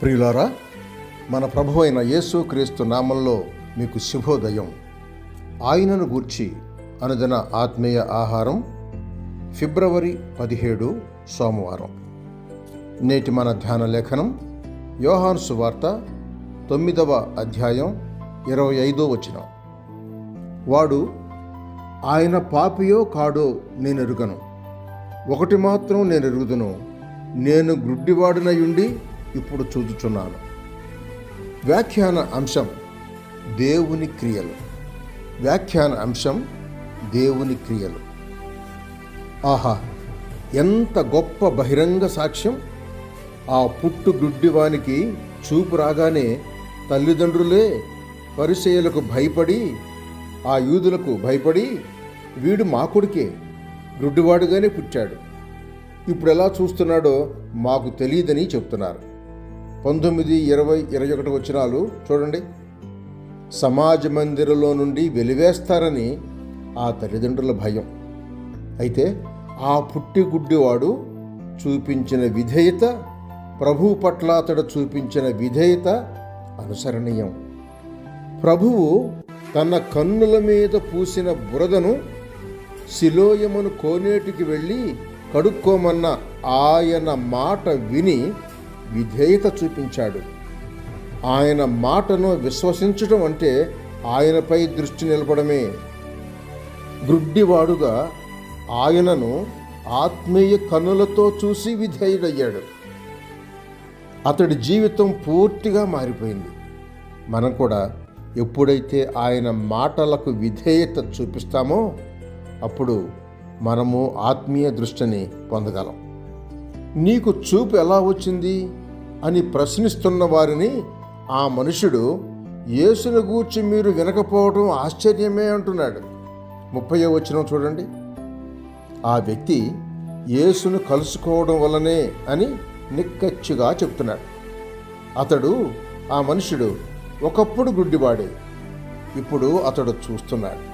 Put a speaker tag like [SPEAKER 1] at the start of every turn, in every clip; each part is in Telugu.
[SPEAKER 1] ప్రియులారా, మన ప్రభువైన అయిన యేసుక్రీస్తు నామంలో మీకు శుభోదయం. ఆయనను గూర్చి అనుదిన ఆత్మీయ ఆహారం, ఫిబ్రవరి 17 సోమవారం. నేటి మన ధ్యాన లేఖనం యోహాను సువార్త 9వ అధ్యాయం 25వ వచనం. వాడు ఆయన పాపియో కాడో నేనెరుగను, ఒకటి మాత్రం నేనెరుగుదును, నేను గ్రుడ్డివాడినయుండి ఇప్పుడు చూచుచున్నాను. వ్యాఖ్యాన అంశం దేవుని క్రియలు. వ్యాఖ్యాన అంశం దేవుని క్రియలు. ఆహా, ఎంత గొప్ప బహిరంగ సాక్ష్యం! ఆ పుట్టు గుడ్డివానికి చూపు రాగానే తల్లిదండ్రులే పరిసయ్యులకు భయపడి, ఆ యూదులకు భయపడి, వీడు మా కొడుకే, గుడ్డివాడుగానే పుట్టాడు, ఇప్పుడు ఎలా చూస్తున్నాడో మాకు తెలియదని చెప్తున్నారు. 19, 20, 21 వచనాలు చూడండి. సమాజ మందిరంలో నుండి వెలివేస్తారని ఆ తల్లిదండ్రుల భయం. అయితే ఆ పుట్టి గుడ్డివాడు చూపించిన విధేయత, ప్రభువు పట్ల అతడు చూపించిన విధేయత అనుసరణీయం. ప్రభువు తన కన్నుల మీద పూసిన బురదను సిలోయమును కోనేటికి వెళ్ళి కడుక్కోమన్న ఆయన మాట విని విధేయత చూపించాడు. ఆయన మాటను విశ్వసించడం అంటే ఆయనపై దృష్టి నిలపడమే. గ్రుడ్డివాడుగా ఆయనను ఆత్మీయ కన్నులతో చూసి విధేయుడయ్యాడు. అతడి జీవితం పూర్తిగా మారిపోయింది. మనం కూడా ఎప్పుడైతే ఆయన మాటలకు విధేయత చూపిస్తామో అప్పుడు మనము ఆత్మీయ దృష్టిని పొందగలం. నీకు చూపు ఎలా వచ్చింది అని ప్రశ్నిస్తున్న వారిని ఆ మనుషుడు, యేసును గూర్చి మీరు వినకపోవడం ఆశ్చర్యమే అంటున్నాడు. 30వ వచనం చూడండి. ఆ వ్యక్తి యేసును కలుసుకోవడం వల్లనే అని నిక్కచ్చిగా చెప్తున్నాడు. ఆ మనుషుడు ఒకప్పుడు గుడ్డివాడే, ఇప్పుడు అతడు చూస్తున్నాడు.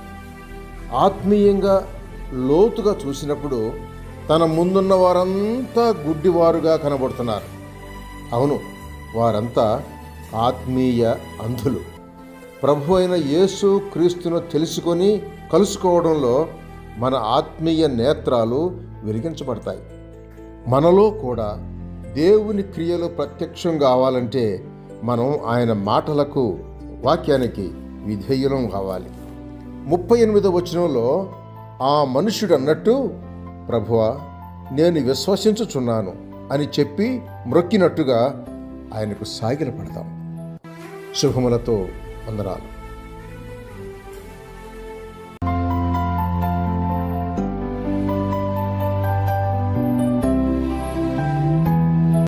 [SPEAKER 1] ఆత్మీయంగా లోతుగా చూసినప్పుడు తన ముందున్న వారంతా గుడ్డివారుగా కనబడుతున్నారు. అవును, వారంతా ఆత్మీయ అంధులు. ప్రభు అయిన యేసు క్రీస్తును తెలుసుకొని కలుసుకోవడంలో మన ఆత్మీయ నేత్రాలు వెలిగించబడతాయి. మనలో కూడా దేవుని క్రియలు ప్రత్యక్షం కావాలంటే మనం ఆయన మాటలకు, వాక్యానికి విధేయులం కావాలి. 38వ వచనంలో ఆ మనుష్యుడు అన్నట్టు, ప్రభువా, నేను విశ్వసించుచున్నాను అని చెప్పి మ్రొక్కినట్టుగా ఆయనకు సాగిలపడతాం. శుభములతో వందనాలు.